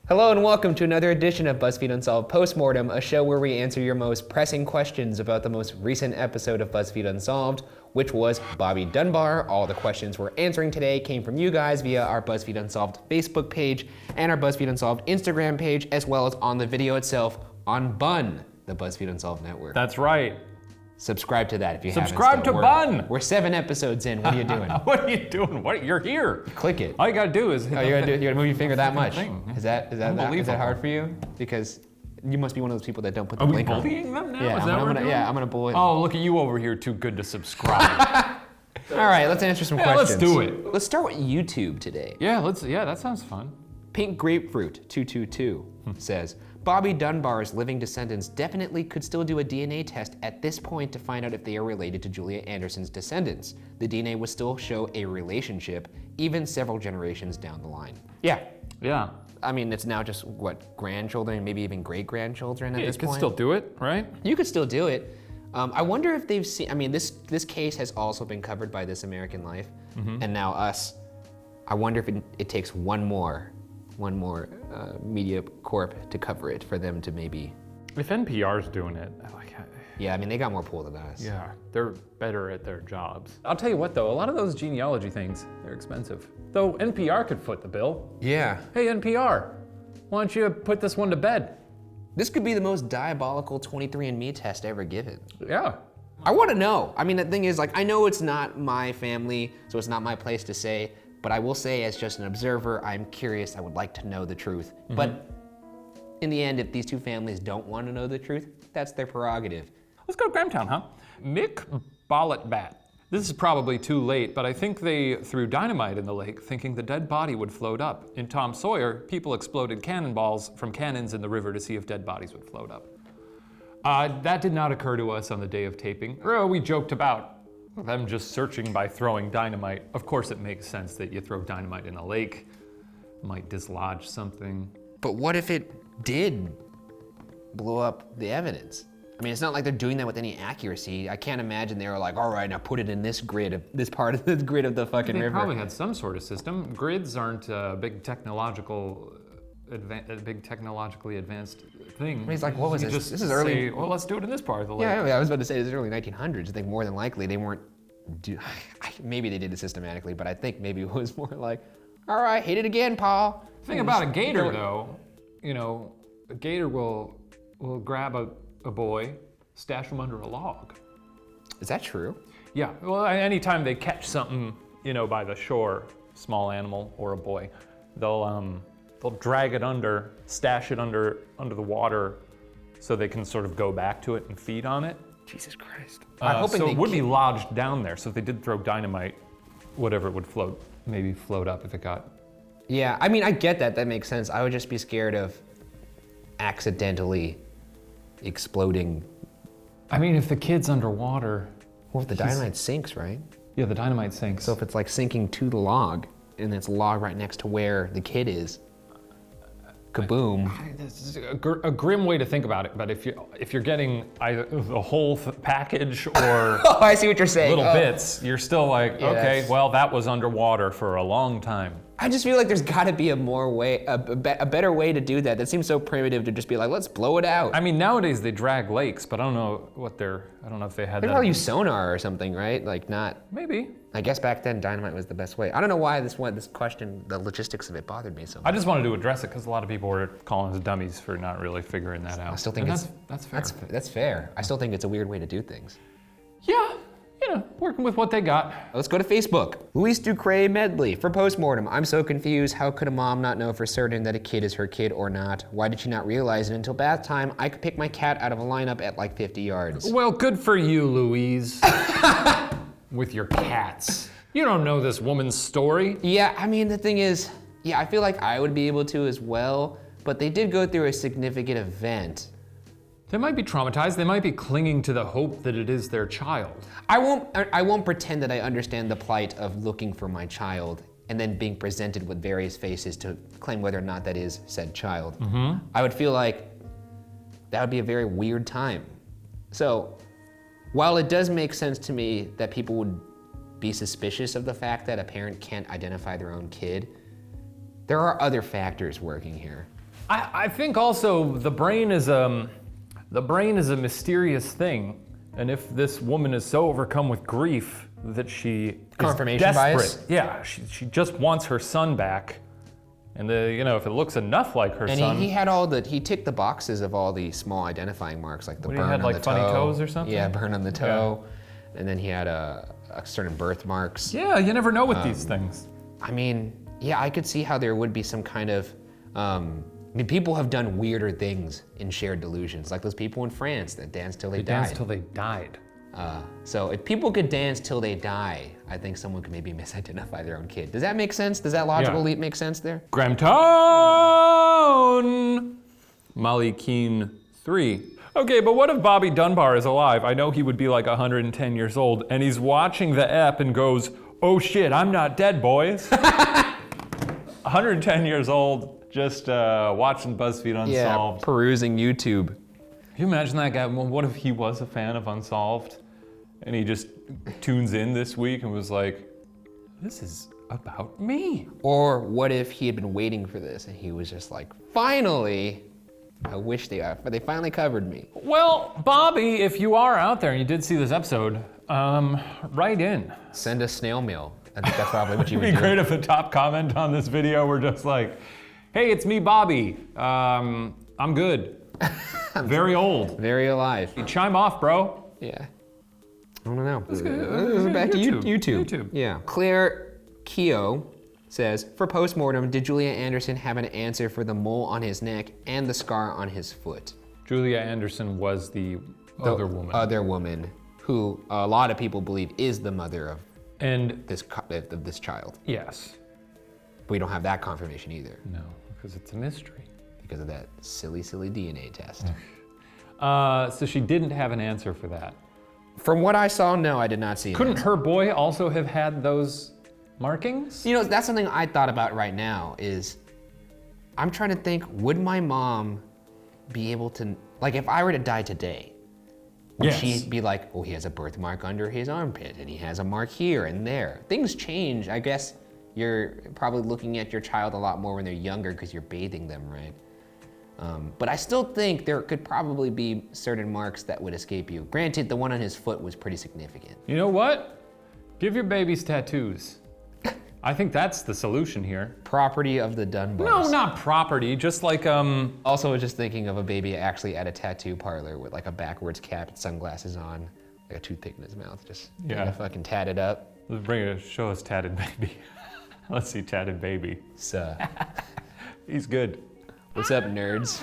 Hello and welcome to another edition of BuzzFeed Unsolved Postmortem, a show where we answer your most pressing questions about the most recent episode of BuzzFeed Unsolved, which was Bobby Dunbar. All the questions we're answering today came from you guys via our BuzzFeed Unsolved Facebook page and our BuzzFeed Unsolved Instagram page, as well as on the video itself on Bun, the BuzzFeed Unsolved network. That's right. Subscribe to that if you haven't. Subscribe to Bun! We're 7 episodes in. What are you doing? What are you doing? You're here. Click it. All you gotta do is hit you're gonna move your finger that much. Is that hard for you? Because you must be one of those people that don't put the link on. Are we bullying them now? Yeah, Is that what we're doing? I'm gonna bully them. Oh, look at you over here, too good to subscribe. All right, let's answer some questions. Let's do it. Let's start with YouTube today. Yeah, that sounds fun. Pink Grapefruit 222 says, Bobby Dunbar's living descendants definitely could still do a DNA test at this point to find out if they are related to Julia Anderson's descendants. The DNA would still show a relationship, even several generations down the line. Yeah. Yeah. I mean, it's now just, grandchildren, maybe even great-grandchildren at this point? You could still do it, right? You could still do it. I wonder if they've seen, this case has also been covered by This American Life, and now Us. I wonder if it takes one more media corp to cover it for them to maybe. If NPR's doing it, yeah, they got more pull than us. Yeah, they're better at their jobs. I'll tell you what though, a lot of those genealogy things, they're expensive. Though NPR could foot the bill. Yeah. Hey NPR, why don't you put this one to bed? This could be the most diabolical 23andMe test ever given. Yeah. I want to know. The thing is, I know it's not my family, so it's not my place to say, but I will say, as just an observer, I'm curious. I would like to know the truth. But in the end, if these two families don't want to know the truth, that's their prerogative. Let's go to Grahamtown, huh? Mick Bolletbat. This is probably too late, but I think they threw dynamite in the lake thinking the dead body would float up. In Tom Sawyer, people exploded cannonballs from cannons in the river to see if dead bodies would float up. That did not occur to us on the day of taping. We joked about them just searching by throwing dynamite. Of course it makes sense that you throw dynamite in a lake. Might dislodge something. But what if it did blow up the evidence? It's not like they're doing that with any accuracy. I can't imagine they were like, all right, now put it in this part of the grid of the fucking river. They probably had some sort of system. Grids aren't a big technologically advanced thing. He's like, what was this? This is early. Well, let's do it in this part of the lake. Yeah, I was about to say this is early 1900s. I think more than likely they weren't. Maybe they did it systematically, but I think maybe it was more like, all right, hit it again, Paul. The thing about a gator, though, a gator will grab a boy, stash him under a log. Is that true? Yeah. Well, anytime they catch something, by the shore, small animal or a boy, they'll drag it under, stash it under the water, so they can sort of go back to it and feed on it. Jesus Christ. So it would be lodged down there. So if they did throw dynamite, whatever would float, maybe float up if it got. Yeah, I get that. That makes sense. I would just be scared of accidentally exploding. If the kid's underwater. Well, if the dynamite sinks, right? Yeah, the dynamite sinks. So if it's like sinking to the log, and it's a log right next to where the kid is, kaboom. This is a grim way to think about it, but if you're getting either the whole package or oh, I see what you're saying. Little bits, you're still like, yeah, okay, well that was underwater for a long time. I just feel like there's got to be a better way to do that. That seems so primitive to just be like, let's blow it out. Nowadays they drag lakes, but I don't know if they had that. They probably use sonar or something, right? Maybe. I guess back then dynamite was the best way. I don't know why this question, the logistics of it bothered me so much. I just wanted to address it because a lot of people were calling us dummies for not really figuring that out. I still think that's fair. That's fair. I still think it's a weird way to do things. Yeah. Working with what they got. Let's go to Facebook. Luis Ducre Medley for postmortem. I'm so confused. How could a mom not know for certain that a kid is her kid or not? Why did she not realize it until bath time? I could pick my cat out of a lineup at like 50 yards. Well, good for you, Louise. With your cats. You don't know this woman's story. Yeah, the thing is, I feel like I would be able to as well, but they did go through a significant event. They might be traumatized. They might be clinging to the hope that it is their child. I won't pretend that I understand the plight of looking for my child and then being presented with various faces to claim whether or not that is said child. I would feel like that would be a very weird time. So, while it does make sense to me that people would be suspicious of the fact that a parent can't identify their own kid, there are other factors working here. I think also the brain is a mysterious thing, and if this woman is so overcome with grief that she Confirmation is desperate, bias? yeah, she just wants her son back, and if it looks enough like her son. And he ticked the boxes of all the small identifying marks, like the burn he had on like the funny toe. toes or something? Yeah, burn on the toe, and then he had certain birthmarks. Yeah, you never know with these things. I mean, yeah, I could see how there would be some kind of, people have done weirder things in shared delusions, like those people in France that danced till they died. Danced till they died. So if people could dance till they die, I think someone could maybe misidentify their own kid. Does that make sense? Does that logical leap make sense there? Grahamtown! Molly Keene 3. Okay, but what if Bobby Dunbar is alive? I know he would be like 110 years old, and he's watching the ep and goes, "Oh shit, I'm not dead, boys." 110 years old, just watching BuzzFeed Unsolved. Yeah, perusing YouTube. Can you imagine that guy? Well, what if he was a fan of Unsolved and he just tunes in this week and was like, this is about me? Or what if he had been waiting for this and he was just like, finally, I wish they finally covered me. Well, Bobby, if you are out there and you did see this episode, write in. Send us snail mail. I think that's probably what you would do. It'd be great if the top comment on this video were just like, hey, it's me, Bobby. I'm good. Very old. Very alive. You chime off, bro. Yeah. I don't know. Let's go. Back to YouTube. YouTube. Yeah. Claire Keogh says, for postmortem, did Julia Anderson have an answer for the mole on his neck and the scar on his foot? Julia Anderson was the other woman. Other woman who a lot of people believe is the mother of this child. Yes. We don't have that confirmation either. No, because it's a mystery. Because of that silly DNA test. So she didn't have an answer for that. From what I saw, no, I did not see it. Couldn't her boy also have had those markings? That's something I thought about right now is, I'm trying to think, would my mom be able to, like if I were to die today, would she be like, oh, he has a birthmark under his armpit and he has a mark here and there. Things change. I guess you're probably looking at your child a lot more when they're younger because you're bathing them, right? But I still think there could probably be certain marks that would escape you. Granted, the one on his foot was pretty significant. You know what? Give your babies tattoos. I think that's the solution here. Property of the Dunbars. No, not property, just like, Also, I was just thinking of a baby actually at a tattoo parlor with like a backwards cap and sunglasses on, like a toothpick in his mouth, just fucking tatted up. Let's show us tatted baby. Let's see tatted baby. So, he's good. what's up, nerds?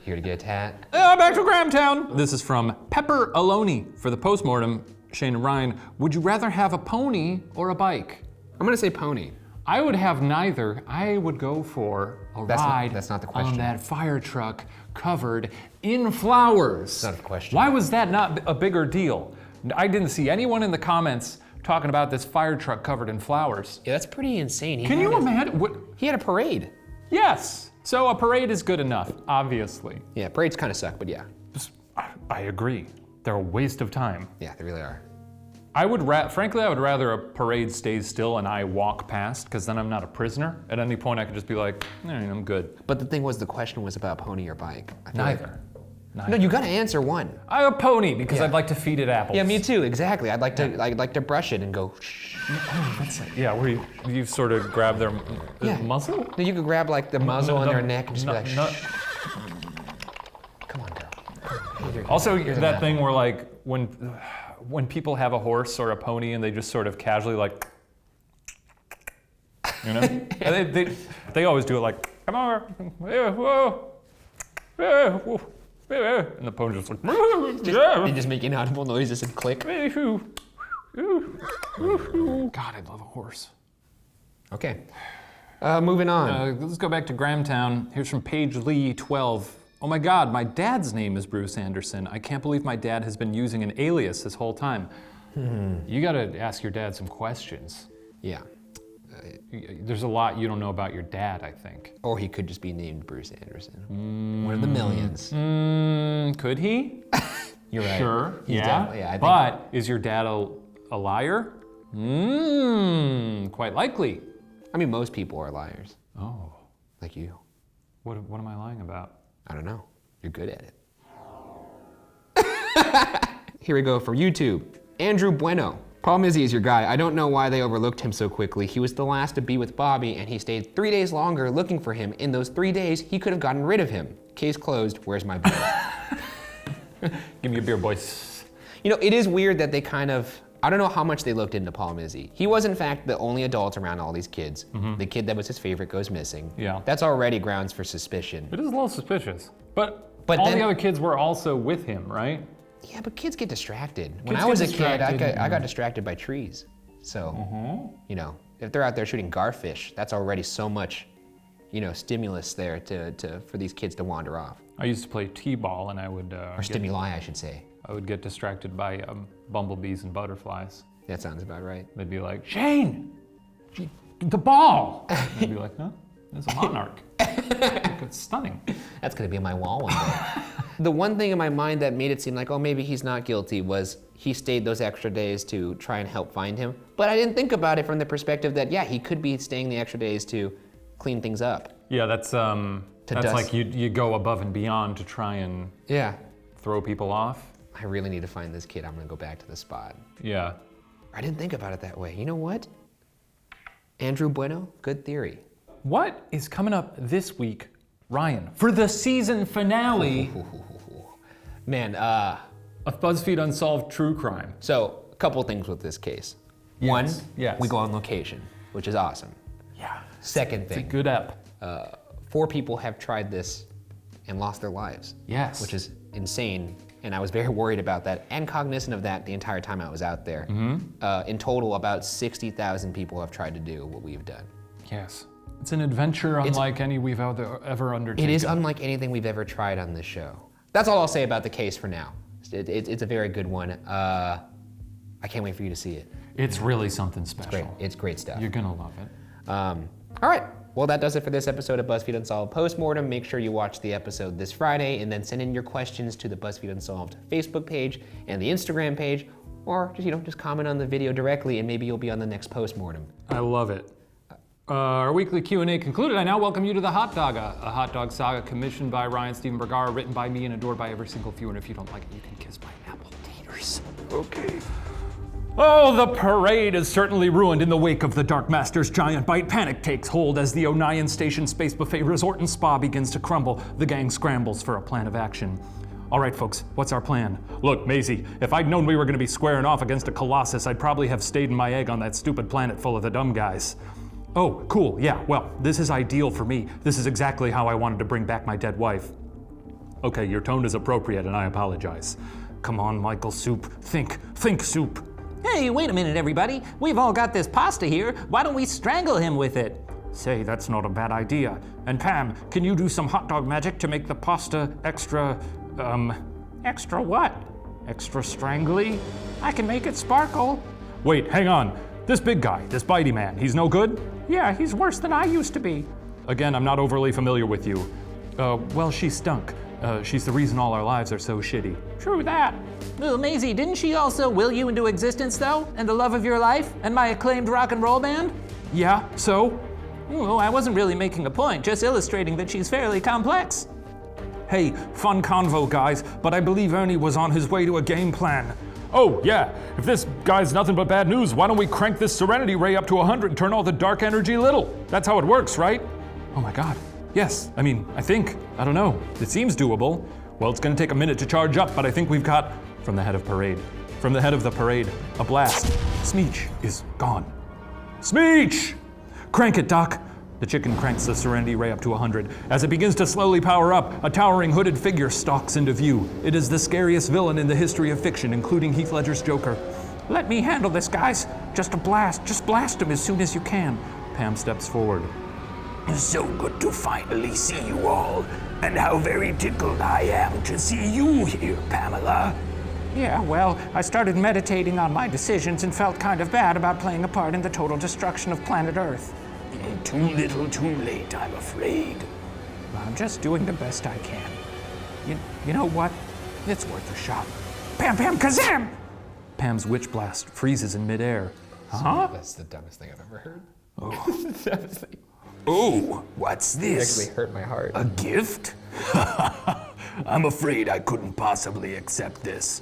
Here to get a tat? Back to Grahamtown. This is from Pepper Aloni for the postmortem. Shane and Ryan, would you rather have a pony or a bike? I'm gonna say pony. I would have neither. I would go for a ride that's not the question. on that fire truck covered in flowers. That's not the question. Why was that not a bigger deal? I didn't see anyone in the comments talking about this fire truck covered in flowers. Yeah, that's pretty insane. Can you imagine? He had a parade. Yes. So a parade is good enough, obviously. Yeah, parades kind of suck, but yeah. I agree. They're a waste of time. Yeah, they really are. Frankly, I would rather a parade stays still and I walk past, because then I'm not a prisoner. At any point, I could just be like, I'm good. But the thing was, the question was about pony or bike. Neither. No, you gotta answer one. I'm a pony because I'd like to feed it apples. Yeah, me too. Exactly. I'd like to brush it and go. Shh. Yeah, where you sort of grab their muzzle. No, you could grab like the muzzle on their neck and just be like, shh. Come on, girl. Also, that thing where like when people have a horse or a pony and they just sort of casually like, they always do it like, come on, whoa. And the pony just like, and just make inaudible noises and click. God, I love a horse. Okay, moving on. Let's go back to Grahamtown. Here's from Paige Lee 12. Oh my God, my dad's name is Bruce Anderson. I can't believe my dad has been using an alias this whole time. You gotta ask your dad some questions. Yeah. There's a lot you don't know about your dad, I think. Or he could just be named Bruce Anderson. One of the millions. Could he? You're right. Sure, yeah. But is your dad a liar? Quite likely. I mean, most people are liars. Oh. Like you. What am I lying about? I don't know. You're good at it. Here we go for YouTube. Andrew Bueno. Problem is, he's your guy. I don't know why they overlooked him so quickly. He was the last to be with Bobby, and he stayed 3 days longer looking for him. In those 3 days, he could have gotten rid of him. Case closed. Where's my beer? Give me a beer, boys. You know, it is weird that they kind of, I don't know how much they looked into Paul Mizzi. He was, in fact, the only adult around all these kids. The kid that was his favorite goes missing. Yeah. That's already grounds for suspicion. It is a little suspicious. But But all then- the other kids were also with him, right? Yeah, but kids get distracted. When Kids I was get a kid, distracted. I got distracted by trees. So, you know, if they're out there shooting garfish, that's already so much, you know, stimulus there for these kids to wander off. I used to play t-ball, and I would Or stimuli, I should say. I would get distracted by bumblebees and butterflies. That sounds about right. They'd be like, Shane, the ball. And I'd be like, huh? There's a monarch. It's stunning. That's gonna be on my wall one day. The one thing in my mind that made it seem like, oh, maybe he's not guilty was he stayed those extra days to try and help find him. But I didn't think about it from the perspective that, yeah, he could be staying the extra days to clean things up. Yeah, that's dust. like you go above and beyond to try and Yeah. throw people off. I really need to find this kid. I'm gonna go back to the spot. Yeah. I didn't think about it that way. You know what? Andrew Bueno, good theory. What is coming up this week, Ryan, for the season finale Man, of BuzzFeed Unsolved True Crime? so a couple things with this case. Yes, One, yes. we go on location, which is awesome. Yeah. Second It's a thing, good ep. 4 people have tried this and lost their lives. Yes. Which is insane, and I was very worried about that and cognizant of that the entire time I was out there. In total, about 60,000 people have tried to do what we've done. Yes. It's an adventure unlike any we've ever undertaken. It is unlike anything we've ever tried on this show. That's all I'll say about the case for now. It's a very good one. I can't wait for you to see it. It's really something special. Great. It's great stuff. You're gonna love it. All right. Well, that does it for this episode of BuzzFeed Unsolved Postmortem. Make sure you watch the episode this Friday and then send in your questions to the BuzzFeed Unsolved Facebook page and the Instagram page, or just comment on the video directly and maybe you'll be on the next postmortem. I love it. Our weekly Q&A concluded. I now welcome you to the Hot Dog, a hot dog saga commissioned by Ryan Stephen Bergara, written by me and adored by every single viewer. And if you don't like it, you can kiss my apple taters. Okay. Oh, the parade is certainly ruined in the wake of the Dark Master's giant bite. Panic takes hold as the Onion Station Space Buffet Resort and Spa begins to crumble. The gang scrambles for a plan of action. All right, folks, what's our plan? Look, Maisie, if I'd known we were going to be squaring off against a colossus, I'd probably have stayed in my egg on that stupid planet full of the dumb guys. Oh, cool, yeah, well, this is ideal for me. This is exactly how I wanted to bring back my dead wife. Okay, your tone is appropriate, and I apologize. Come on, Michael Soup. Think, Soup. Hey, wait a minute, everybody. We've all got this pasta here. Why don't we strangle him with it? Say, that's not a bad idea. And Pam, can you do some hot dog magic to make the pasta extra, extra what? Extra strangly? I can make it sparkle. Wait, hang on. This big guy, this bitey man, he's no good? Yeah, he's worse than I used to be. Again, I'm not overly familiar with you. Well, she stunk. She's the reason all our lives are so shitty. True that. Well, Maisie, didn't she also will you into existence, though? And the love of your life? And my acclaimed rock and roll band? Yeah, so? Oh, I wasn't really making a point, just illustrating that she's fairly complex. Hey, fun convo, guys, but I believe Ernie was on his way to a game plan. Oh, yeah, if this guy's nothing but bad news, why don't we crank this Serenity Ray up to 100 and turn all the dark energy little? That's how it works, right? Oh my God, yes, I don't know. It seems doable. Well, it's gonna take a minute to charge up, but I think we've got, from the head of the parade, a blast. Smeech is gone. Smeech! Crank it, Doc. The chicken cranks the Serenity Ray up to 100. As it begins to slowly power up, a towering hooded figure stalks into view. It is the scariest villain in the history of fiction, including Heath Ledger's Joker. Let me handle this, guys. Just blast him as soon as you can. Pam steps forward. So good to finally see you all, and how very tickled I am to see you here, Pamela. Yeah, well, I started meditating on my decisions and felt kind of bad about playing a part in the total destruction of planet Earth. Too little, too late, I'm afraid. I'm just doing the best I can. You know what? It's worth a shot. Pam, kazam! Pam's witch blast freezes in midair. Huh? That's the dumbest thing I've ever heard. Oh. It's the dumbest thing. Oh, what's this? Actually hurt my heart. A gift? I'm afraid I couldn't possibly accept this.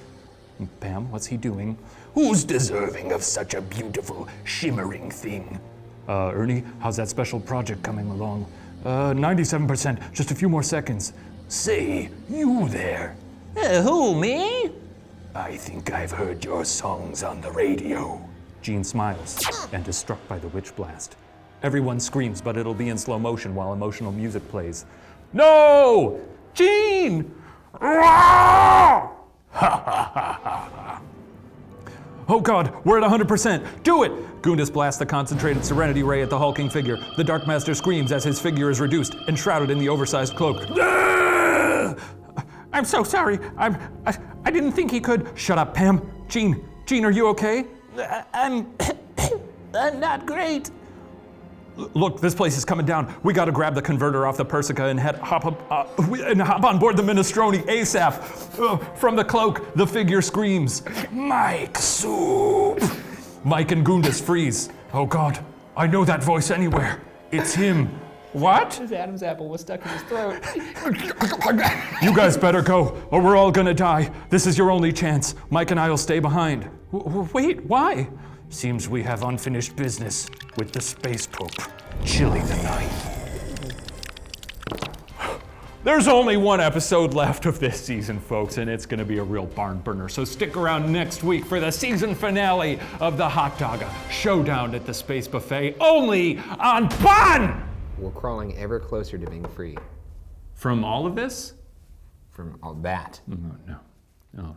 Pam, what's he doing? Who's deserving of such a beautiful, shimmering thing? Ernie, how's that special project coming along? 97%, just a few more seconds. Say, you there. Who, me? I think I've heard your songs on the radio. Gene smiles and is struck by the witch blast. Everyone screams, but it'll be in slow motion while emotional music plays. No! Gene! Oh God, we're at 100%. Do it! Gundis blasts the concentrated serenity ray at the hulking figure. The Dark Master screams as his figure is reduced, enshrouded in the oversized cloak. I'm so sorry. I didn't think he could. Shut up, Pam. Gene, are you okay? I'm not great. Look, this place is coming down. We gotta grab the converter off the Persica and hop on board the Minestrone ASAP. From the cloak, the figure screams. Mike Soup! Mike and Gundis freeze. Oh God, I know that voice anywhere. It's him. What? His Adam's apple was stuck in his throat. You guys better go, or we're all gonna die. This is your only chance. Mike and I'll stay behind. Wait, why? Seems we have unfinished business with the Space Pope, Chili the Ninth. There's only one episode left of this season, folks, and it's gonna be a real barn burner. So stick around next week for the season finale of the Hot Dogga Showdown at the Space Buffet, only on Bun! We're crawling ever closer to being free From all of this? from all that. Oh no.